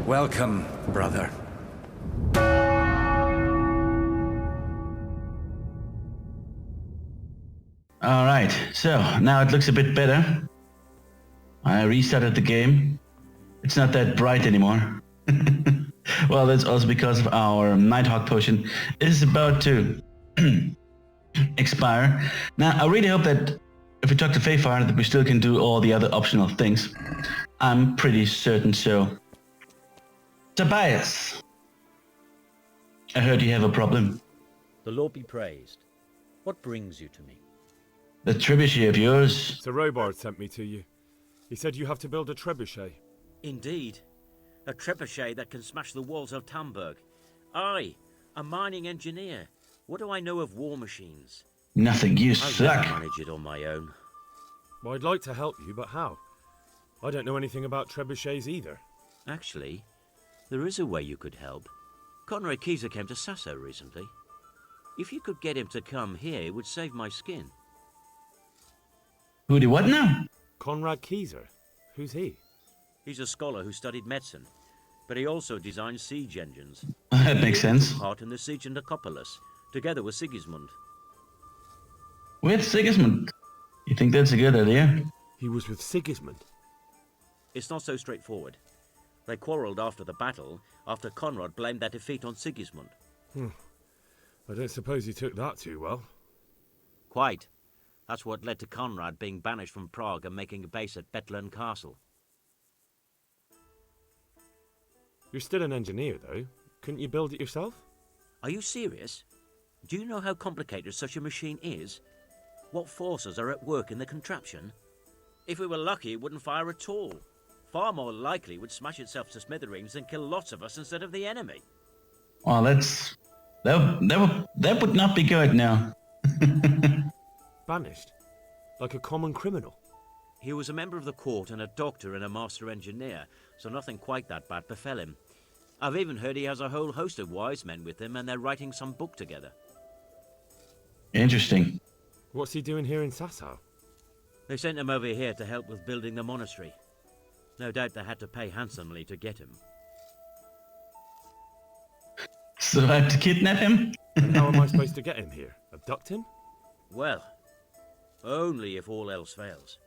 Welcome, brother. Alright, so now it looks a bit better. I restarted the game. It's not that bright anymore. Well, that's also because of our Nighthawk potion is about to expire. Now, I really hope that if we talk to Fayfire that we still can do all the other optional things. I'm pretty certain so. Tobias! I heard you have a problem. The Lord be praised. What brings you to me? The trebuchet of yours. Sir Robard sent me to you. He said you have to build a trebuchet. Indeed. A trebuchet that can smash the walls of Talmberg. I, a mining engineer. What do I know of war machines? Nothing, you I suck. can't manage it on my own. Well, I'd like to help you, but how? I don't know anything about trebuchets either. Actually, there is a way you could help. Conrad Keyser came to Sasso recently. If you could get him to come here, it would save my skin. Who do what now? Conrad Keyser? Who's he? He's a scholar who studied medicine, but he also designed siege engines. That makes sense. Part in the siege of Nicopolis, together with Sigismund. With Sigismund. You think that's a good idea? He was with Sigismund. It's not so straightforward. They quarrelled after the battle, after Conrad blamed their defeat on Sigismund. I don't suppose he took that too well. Quite. That's what led to Conrad being banished from Prague and making a base at Betlen Castle. You're still an engineer, though. Couldn't you build it yourself? Are you serious? Do you know how complicated such a machine is? What forces are at work in the contraption? If we were lucky, it wouldn't fire at all. Far more likely it would smash itself to smithereens and kill lots of us instead of the enemy. Well, that would not be good now. Banished? Like a common criminal? He was a member of the court and a doctor and a master engineer, so nothing quite that bad befell him. I've even heard he has a whole host of wise men with him and they're writing some book together. Interesting. What's he doing here in Sasau? They sent him over here to help with building the monastery. No doubt they had to pay handsomely to get him. So I have to kidnap him? And how am I supposed to get him here? Abduct him? Well, only if all else fails.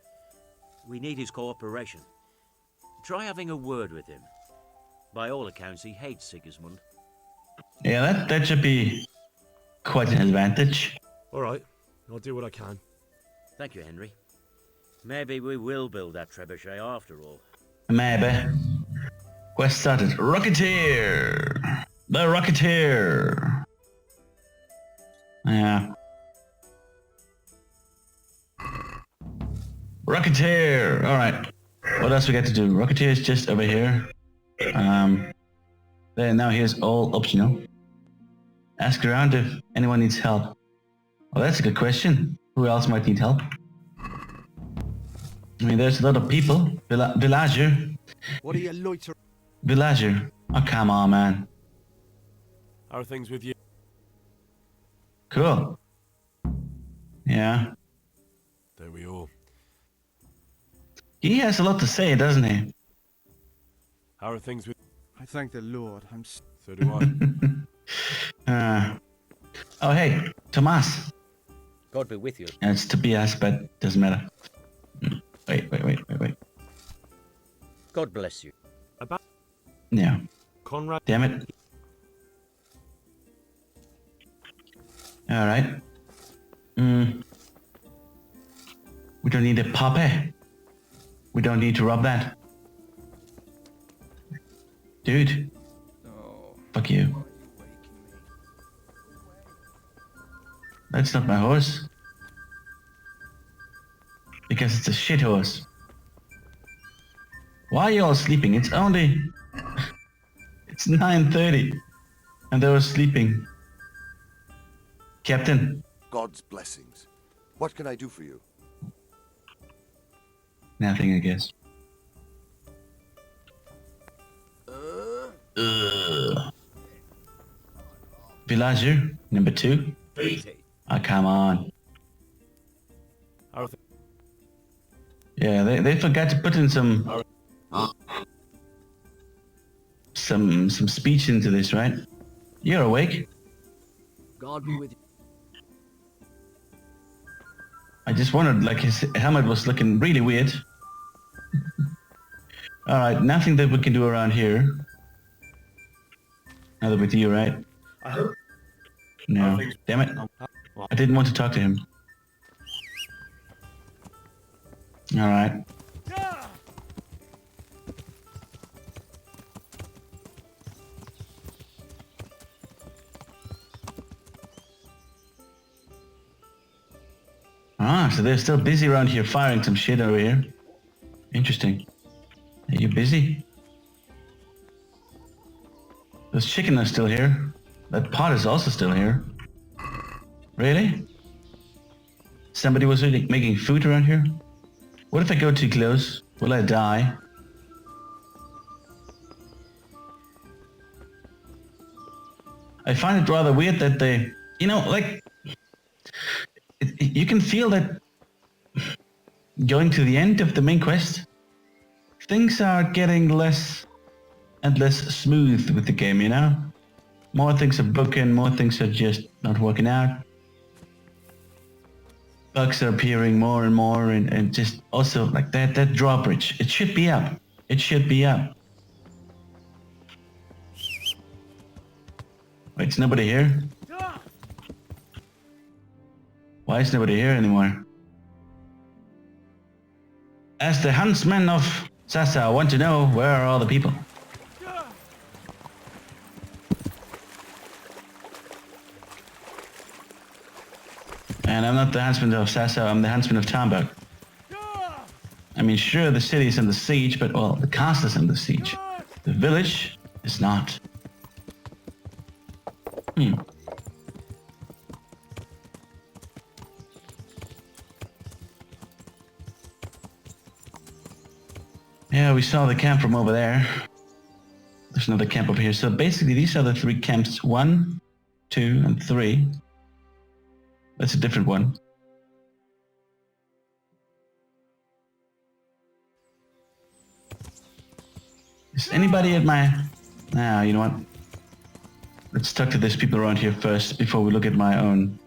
We need his cooperation. Try having a word with him. By all accounts, he hates Sigismund. Yeah, that should be quite an advantage. All right, I'll do what I can. Thank you, Henry. Maybe we will build that trebuchet after all. Maybe. Quest started. Rocketeer! The Rocketeer! Yeah. Rocketeer! Alright. What else we got to do? Rocketeer is just over here. There, now here's all optional. Ask around if anyone needs help. Well, that's a good question. Who else might need help? I mean, there's a lot of people. Villager. What are you loitering? Villager. Oh, come on, man. How are things with you? Cool. Yeah. There we all. He has a lot to say, doesn't he? How are things with... I thank the Lord. So do I. Oh, hey, Tomas. God be with you. It's Tobias, but doesn't matter. Wait. God bless you. About Yeah. Conrad... Damn it. Alright. We don't need a puppy. We don't need to rob that. Dude. Oh, Fuck you. why are you waking me? That's not my horse. Because it's a shit horse. Why are you all sleeping? It's only... It's 9:30. And they were sleeping. Captain. God's blessings. What can I do for you? Nothing, I guess. Villager, number 2. Oh, come on. How are things... Yeah, they forgot to put in some some speech into this, right? You're awake. God be with you. I just wondered, like his helmet was looking really weird. All right, nothing that we can do around here. Another with you, right? I hope. No. Damn it. I didn't want to talk to him. All right. Ah, so they're still busy around here firing some shit over here. Interesting. Are you busy? Those chicken are still here. That pot is also still here. Really? Somebody was really making food around here? What if I go too close? Will I die? I find it rather weird that they, you know, like, you can feel that going to the end of the main quest, things are getting less and less smooth with the game, you know? More things are broken, more things are just not working out. Bugs are appearing more and more, and just also like that drawbridge. It should be up. It should be up. Wait, is nobody here? Why is nobody here anymore? As the huntsman of Sasa, I want to know, where are all the people? And I'm not the huntsman of Sasa, I'm the huntsman of Talmberg. I mean, sure, the city is under siege, but, well, the castle is under siege. The village is not. Yeah, we saw the camp from over there. There's another camp over here. So basically, these are the three camps. 1, 2, and 3. That's a different one. Is anybody at my... Nah, you know what? Let's talk to these people around here first before we look at my own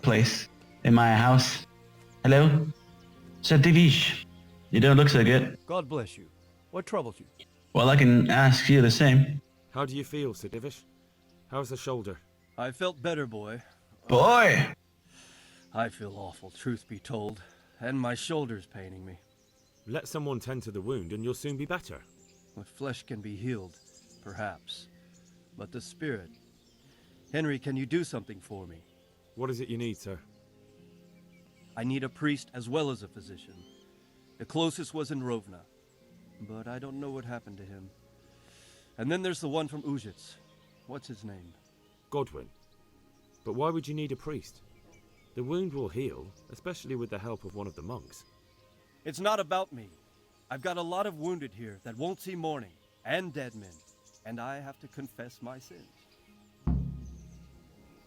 place. In my house. Hello? Sir Divish. You don't look so good. God bless you. What troubles you? Well, I can ask you the same. How do you feel, Sir Divish? How's the shoulder? I felt better, boy. Boy! I feel awful, truth be told. And my shoulder's paining me. Let someone tend to the wound and you'll soon be better. The flesh can be healed, perhaps. But the spirit... Henry, can you do something for me? What is it you need, sir? I need a priest as well as a physician. The closest was in Rovna, but I don't know what happened to him. And then there's the one from Ujits. What's his name? Godwin. But why would you need a priest? The wound will heal, especially with the help of one of the monks. It's not about me. I've got a lot of wounded here that won't see morning, and dead men, and I have to confess my sins.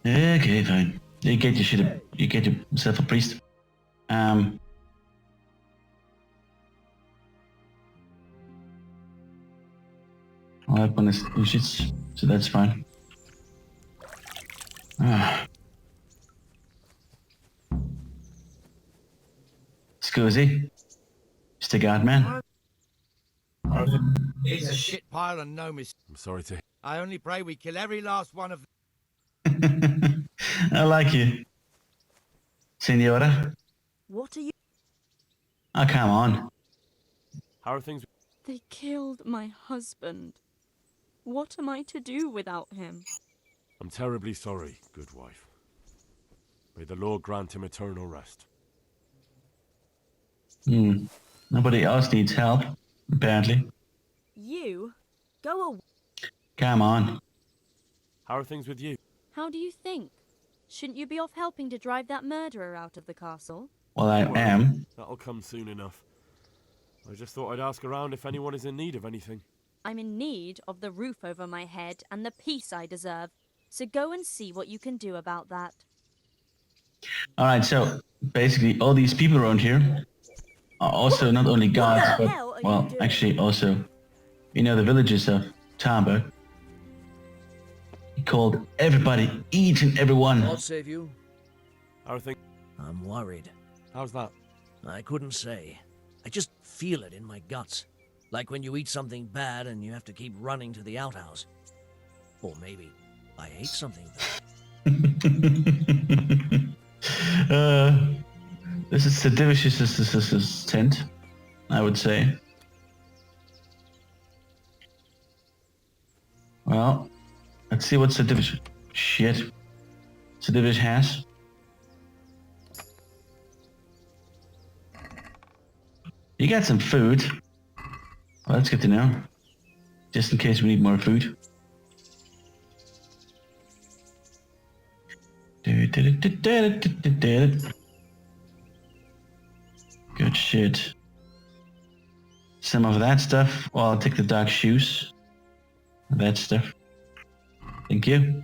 Okay, fine. You get yourself a priest. I'll have one is Ujits, so that's fine. Scusi, Mr. Guardman. It's a shit pile and no mistake. I'm sorry to... I only pray we kill every last one of them. I like you. Senora. What are you? Oh, come on. How are things... They killed my husband. What am I to do without him? I'm terribly sorry, good wife. May the Lord grant him eternal rest. Nobody else needs help, apparently. You? Go away. Come on. How are things with you? How do you think? Shouldn't you be off helping to drive that murderer out of the castle? Well, I am. That'll come soon enough. I just thought I'd ask around if anyone is in need of anything. I'm in need of the roof over my head and the peace I deserve. So go and see what you can do about that. Alright, so basically all these people around here are also not only guards, but, well, actually also, you know, the villagers of Talmberg. He called everybody, each and every one. God save you. How are things? I'm worried. How's that? I couldn't say. I just feel it in my guts. Like when you eat something bad and you have to keep running to the outhouse. Or maybe I ate something bad. This is Sedivicious' tent, I would say. Well, let's see what Sedivicious... Shit. Sedivicious has. You got some food. Well, that's good to know. Just in case we need more food. Good shit. Some of that stuff. Well, I'll take the dark shoes. That stuff. Thank you.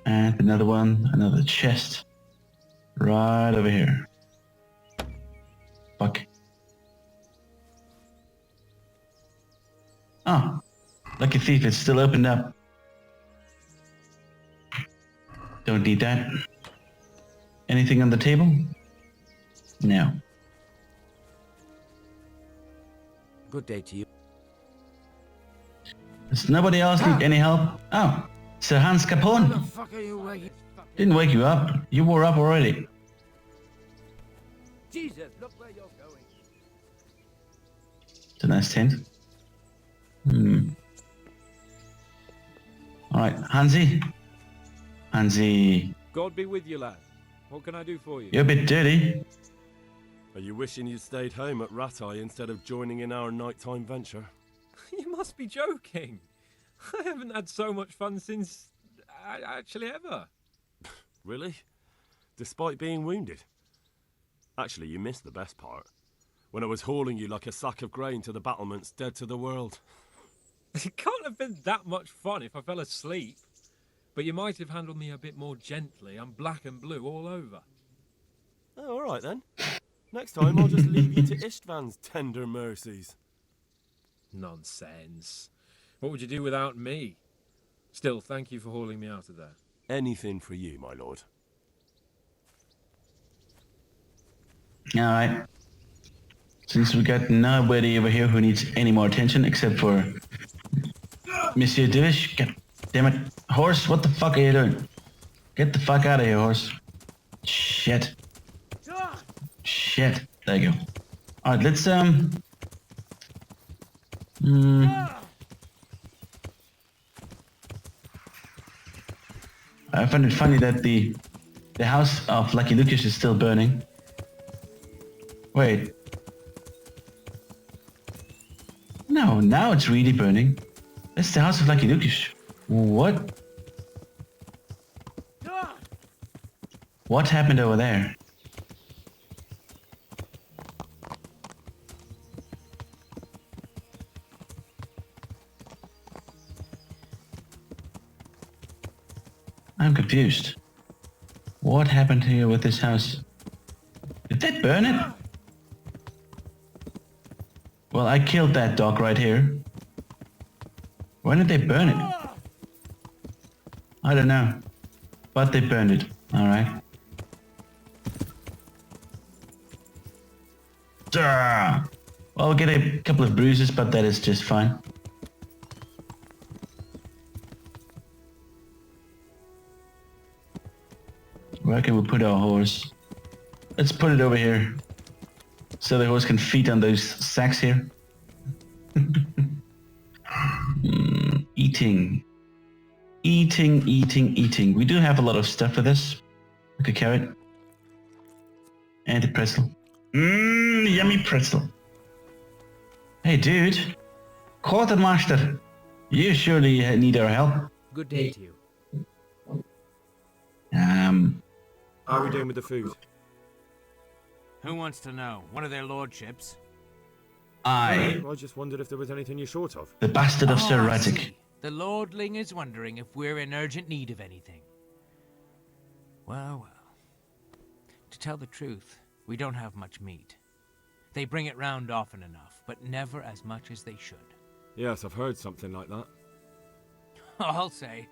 And another one, another chest. Right over here. Fuck. Oh, lucky thief, it's still opened up. Don't need that. Anything on the table? No. Good day to you. Does nobody else need any help? Oh, Sir Hans Capone. the fuck are you waking? Didn't wake you up. You were up already. Jesus, look where you're going. It's a nice tent. Alright, Hansi. Hansi, God be with you, lad. What can I do for you? you're a bit dirty. Are you wishing you'd stayed home at Ratai instead of joining in our nighttime venture? You must be joking. I haven't had so much fun since... actually ever. Really? Despite being wounded? Actually, you missed the best part. When I was hauling you like a sack of grain to the battlements, dead to the world. It can't have been that much fun if I fell asleep. But you might have handled me a bit more gently. I'm black and blue all over. Oh, all right then. Next time I'll just leave you to Istvan's tender mercies. Nonsense. What would you do without me? Still, thank you for hauling me out of there. Anything for you, my lord. Alright. Since we got nobody over here who needs any more attention except for Monsieur Divish. God damn it. Horse, what the fuck are you doing? Get the fuck out of here, horse. Shit. Shit. There you go. Alright, let's I find it funny that the house of Lucky Lucas is still burning. Wait. No, now it's really burning. That's the house of Lucky Lucas. What? What happened over there? I'm confused. What happened here with this house? Did they burn it? Well, I killed that dog right here. Why did they burn it? I don't know. But they burned it. Alright. Well, I'll get a couple of bruises, but that is just fine. Where can we put our horse? Let's put it over here. So the horse can feed on those sacks here. Eating. Eating. We do have a lot of stuff for this. Like a carrot. And a pretzel. Yummy pretzel. Hey dude. Quartermaster. You surely need our help. Good day to you. How are we doing with the food? Who wants to know? One of their lordships? I, I just wondered if there was anything you're short of. the bastard of Sir I Radzik. see. The lordling is wondering if we're in urgent need of anything. Well. To tell the truth, we don't have much meat. They bring it round often enough, but never as much as they should. Yes, I've heard something like that. I'll say.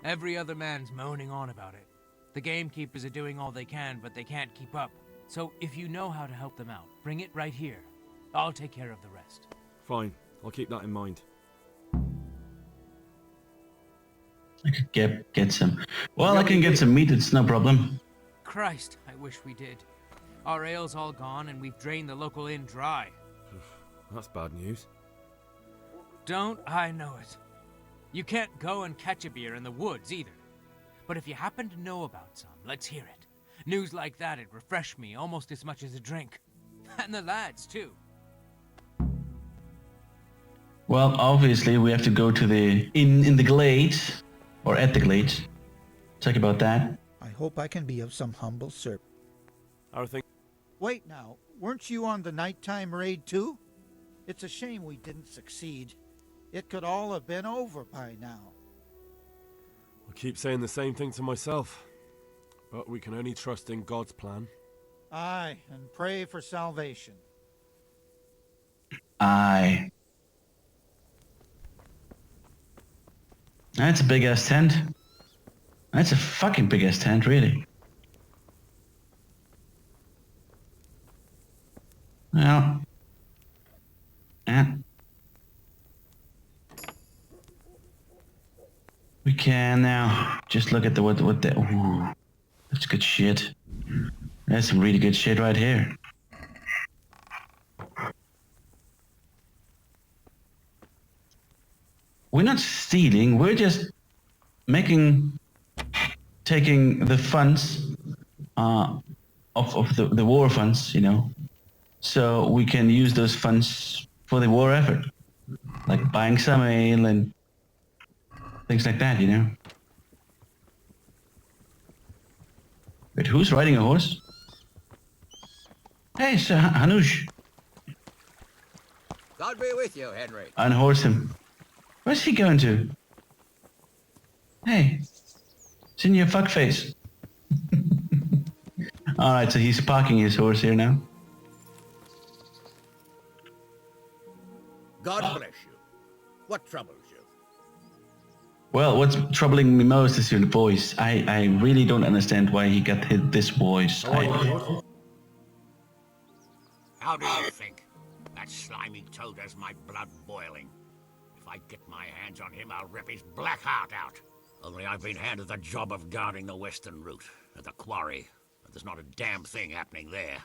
Every other man's moaning on about it. The gamekeepers are doing all they can, but they can't keep up. So if you know how to help them out, bring it right here. I'll take care of the rest. Fine, I'll keep that in mind. I could get some. Well, I can get some meat. It's no problem. Christ, I wish we did. Our ale's all gone, and we've drained the local inn dry. That's bad news. Don't I know it? You can't go and catch a beer in the woods either. But if you happen to know about some, let's hear it. News like that'd refresh me almost as much as a drink. And the lads, too. Well, obviously we have to go to the inn in the glades, or at the glades. Talk about that. I hope I can be of some humble service. I think. Wait now, weren't you on the nighttime raid too? It's a shame we didn't succeed. It could all have been over by now. I keep saying the same thing to myself. But we can only trust in God's plan. Aye, and pray for salvation. Aye. That's a big ass tent. That's a fucking big ass tent, really. Well. Yeah. We can now just look at what the. Ooh, that's good shit. That's some really good shit right here. We're not stealing. We're just taking the funds of the war funds, you know, so we can use those funds for the war effort, like buying some ale and things like that, you know. Wait, who's riding a horse? Hey, Sir Hanush. God be with you, Henry. Unhorse him. Where's he going to? Hey, it's in your fuckface. Alright, so he's parking his horse here now. God bless you. What troubles you? Well, what's troubling me most is your voice. I really don't understand why he got this voice. How do you think? That slimy toad has my blood boiling. If I get my hands on him, I'll rip his black heart out. Only I've been handed the job of guarding the western route, at the quarry. And there's not a damn thing happening there.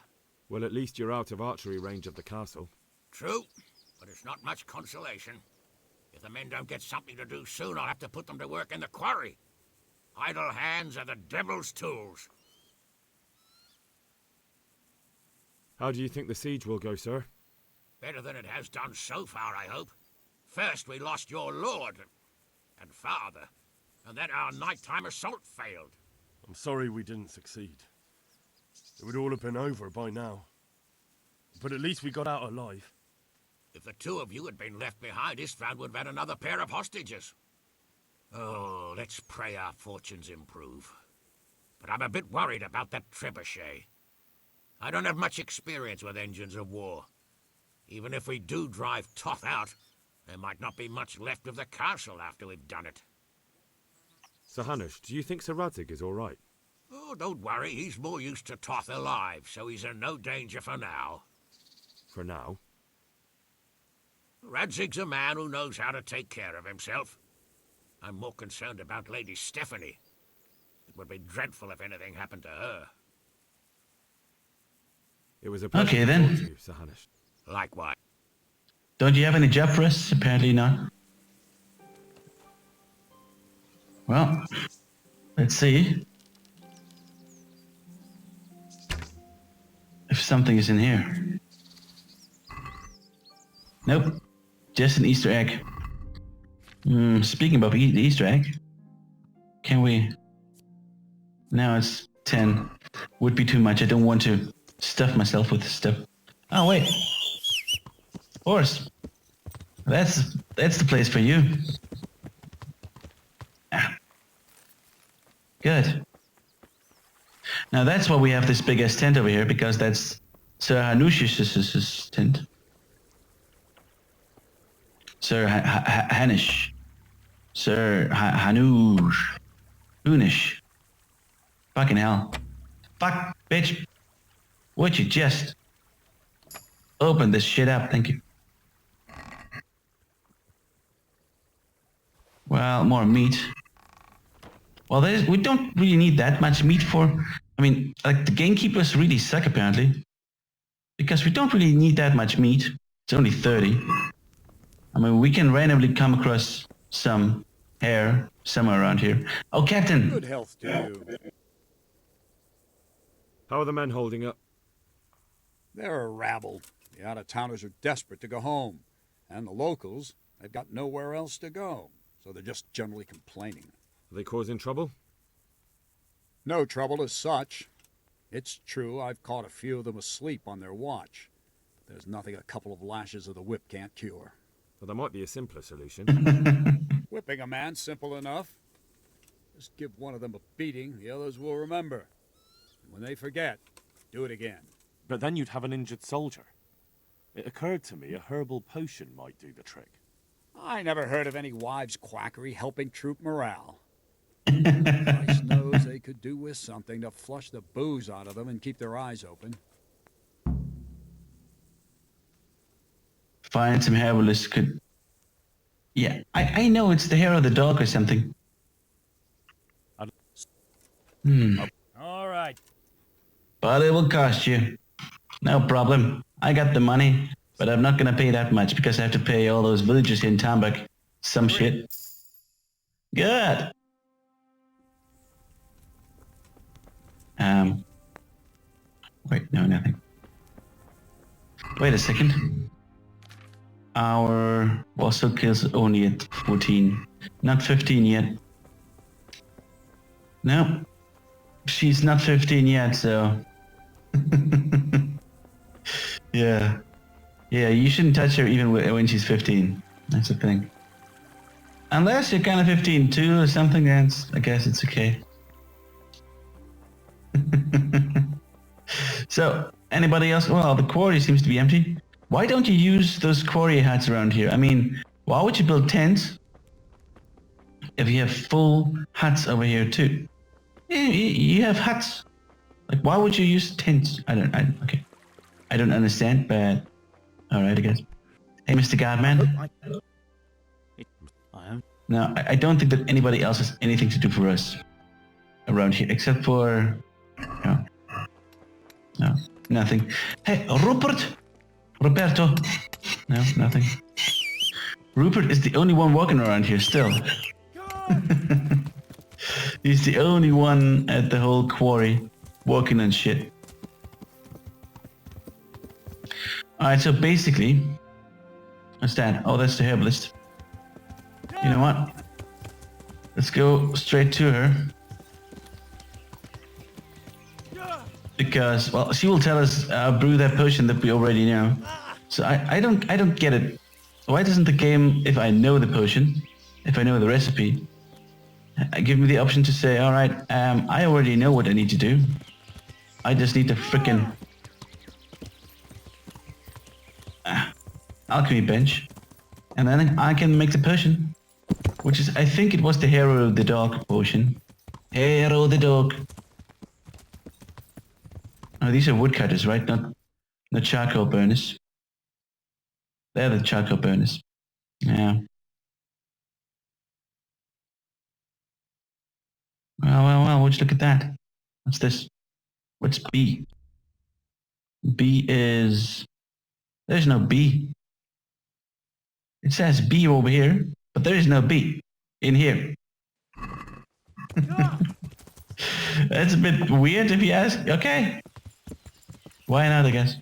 Well, at least you're out of archery range of the castle. True, but it's not much consolation. If the men don't get something to do soon, I'll have to put them to work in the quarry. Idle hands are the devil's tools. How do you think the siege will go, sir? Better than it has done so far, I hope. First, we lost your lord and father, and then our nighttime assault failed. I'm sorry we didn't succeed. It would all have been over by now. But at least we got out alive. If the two of you had been left behind, Istvan would have had another pair of hostages. Oh, let's pray our fortunes improve. But I'm a bit worried about that trebuchet. I don't have much experience with engines of war. Even if we do drive Toth out, there might not be much left of the castle after we've done it. Sir Hanush, do you think Sir Radzig is all right? Oh, don't worry. He's more used to Toth alive, so he's in no danger for now. For now? Radzig's a man who knows how to take care of himself. I'm more concerned about Lady Stephanie. It would be dreadful if anything happened to her. It was a pleasure Okay, to then. talk to you, Sir Hanush. Likewise. Don't you have any job for us? Apparently not. Well, let's see if something is in here. Nope, just an Easter egg. Speaking of the Easter egg, can we? Now it's 10. Would be too much. I don't want to stuff myself with stuff. Oh wait, horse. That's the place for you. Ah. Good. Now that's why we have this big ass tent over here, because that's Sir Hanush's tent. Sir Hanish. Sir Hanush. Hunish. Fucking hell. Fuck, bitch. Would you just open this shit up? Thank you. Well, more meat. Well, we don't really need that much meat for... I mean, like, the gamekeepers really suck, apparently. Because we don't really need that much meat. It's only 30. I mean, we can randomly come across some hair somewhere around here. Oh, Captain! Good health to you. How are the men holding up? They're a rabble. The out-of-towners are desperate to go home. And the locals, they've got nowhere else to go. So they're just generally complaining. Are they causing trouble? No trouble as such. It's true I've caught a few of them asleep on their watch. There's nothing a couple of lashes of the whip can't cure. Well, there might be a simpler solution. Whipping a man, simple enough. Just give one of them a beating, the others will remember. And when they forget, do it again. But then you'd have an injured soldier. It occurred to me a herbal potion might do the trick. I never heard of any wives' quackery helping troop morale. Christ knows they could do with something to flush the booze out of them and keep their eyes open. Find some herbalist could... Yeah, I know it's the hair of the dog or something. All right. But it will cost you. No problem. I got the money, but I'm not gonna pay that much because I have to pay all those villagers in Talmberg some shit. Good. Wait, no, nothing. Wait a second. Our also kills only at 14, not 15 yet. No, she's not 15 yet, so... Yeah. Yeah, you shouldn't touch her even when she's 15. That's the thing. Unless you're kind of 15 too or something, then I guess it's okay. So, anybody else? Well, the quarry seems to be empty. Why don't you use those quarry huts around here? I mean, why would you build tents if you have full huts over here too? You have huts. Like, why would you use tents? Okay. I don't understand, but alright, I guess. Hey, Mr. Godman. No, I don't think that anybody else has anything to do for us around here, except for... No, nothing. Hey, Roberto. No, nothing. Rupert is the only one walking around here still. He's the only one at the whole quarry walking on shit. Alright, so basically... What's that? Oh, that's the herbalist. You know what? Let's go straight to her. Because, well, she will tell us brew that potion that we already know. So I don't get it. Why doesn't the game, if I know the potion, if I know the recipe, give me the option to say, alright, I already know what I need to do. I just need to frickin' alchemy bench. And then I can make the potion. Which is, I think it was the hero of the dog potion. Hero of the dog. Oh, these are woodcutters, right? Not charcoal burners. They're the charcoal burners. Yeah. Well, would you look at that? What's this? What's B? B is... There's no B. It says B over here, but there is no B in here. That's a bit weird if you ask. Okay. Why not, I guess?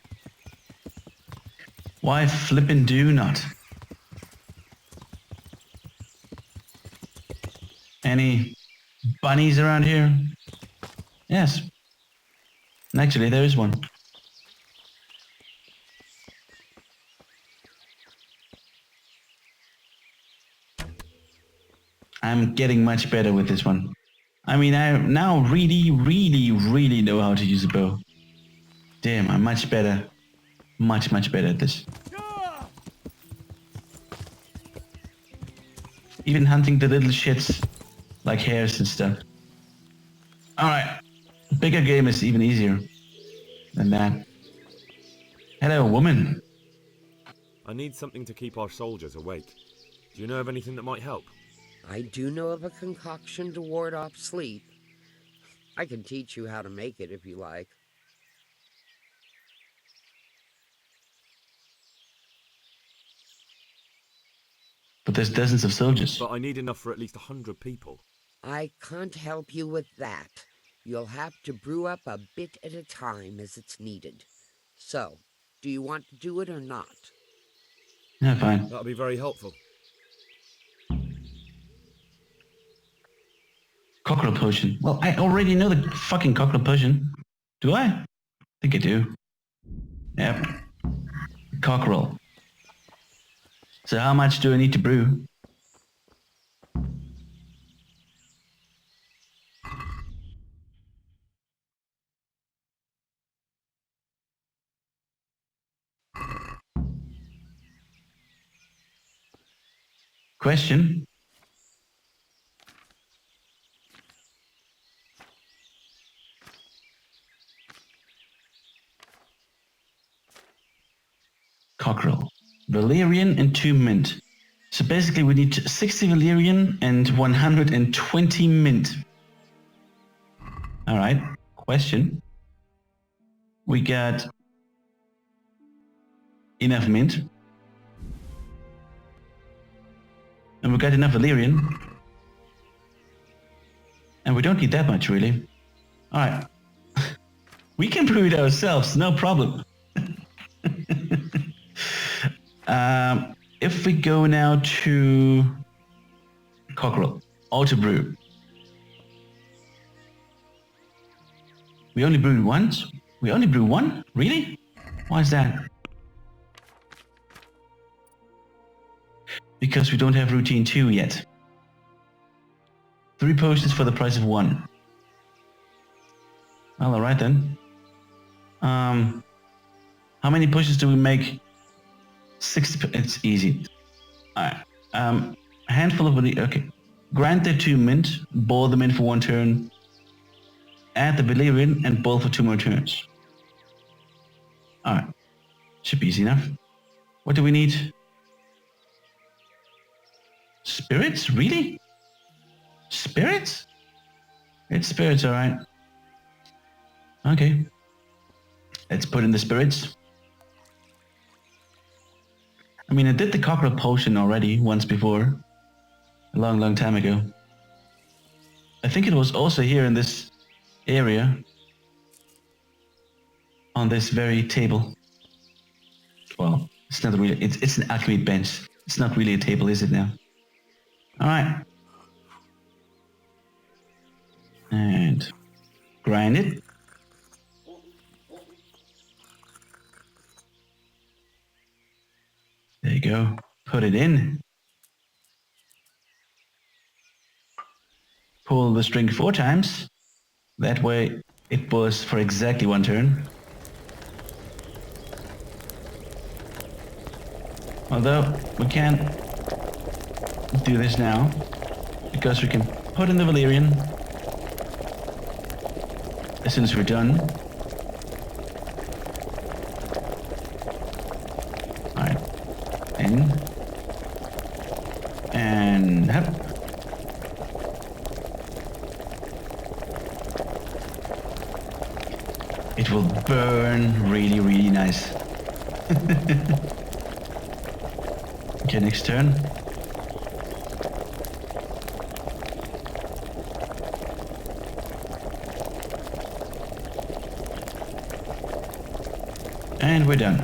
Why flippin' do not? Any bunnies around here? Yes. Actually, there is one. I'm getting much better with this one. I mean, I now really know how to use a bow. Damn, I'm much better. Much better at this. Even hunting the little shits like hares and stuff. Alright. Bigger game is even easier than that. Hello, woman. I need something to keep our soldiers awake. Do you know of anything that might help? I do know of a concoction to ward off sleep. I can teach you how to make it if you like. But there's dozens of soldiers. But I need enough for at least 100 people. I can't help you with that. You'll have to brew up a bit at a time as it's needed. So, do you want to do it or not? Yeah, fine. That'll be very helpful. Cockerel potion. Well, I already know the fucking cockerel potion. Do I? I think I do. Yep. Cockerel. So how much do I need to brew? Question. Cockerel. Valerian and 2 mint. So basically we need 60 Valerian and 120 mint. Alright, question. We got enough mint. And we got enough Valerian. And we don't need that much really. Alright. We can brew it ourselves, no problem. If we go now to Cockerel, auto brew. We only brew once? We only brew one? Really? Why is that? Because we don't have routine 2 yet. 3 potions for the price of 1. Well, alright then. How many potions do we make? 60. It's easy. Alright. A handful of... Okay. Grant the 2 mint. Boil them in for 1 turn. Add the Valerian and boil for 2 more turns. Alright. Should be easy enough. What do we need? Spirits? Really? Spirits? It's spirits, alright. Okay. Let's put in the spirits. I mean, I did the cockerel potion already once before. A long, long time ago. I think it was also here in this area. On this very table. Well, it's not really, it's an alchemy bench. It's not really a table, is it now? Alright. And grind it. There you go. Put it in. Pull the string 4 times. That way it was for exactly 1 turn. Although we can't do this now because we can put in the Valerian as soon as we're done. Alright. In. And up. It will burn really, really nice. Okay, next turn. And we're done.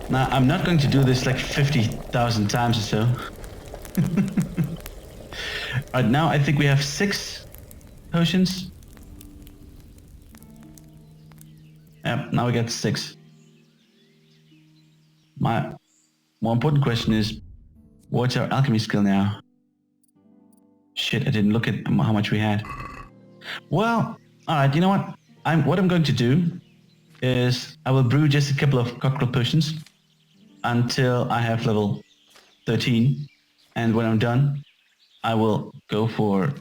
Now, I'm not going to do this like 50,000 times or so. Right now, I think we have 6 potions. Yep, now we got 6. My more important question is, what's our alchemy skill now? Shit, I didn't look at how much we had. Well, alright, you know what? What I'm going to do is I will brew just a couple of cockerel potions. until I have level 13. And when I'm done, I will go for,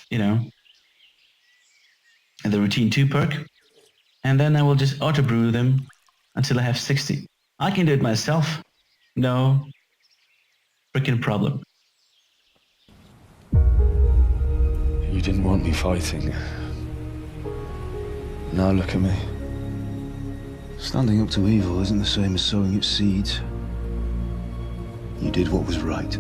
you know, the routine 2 perk. And then I will just auto brew them until I have 60. I can do it myself. No freaking problem. You didn't want me fighting. Now look at me. Standing up to evil isn't the same as sowing its seeds. You did what was right.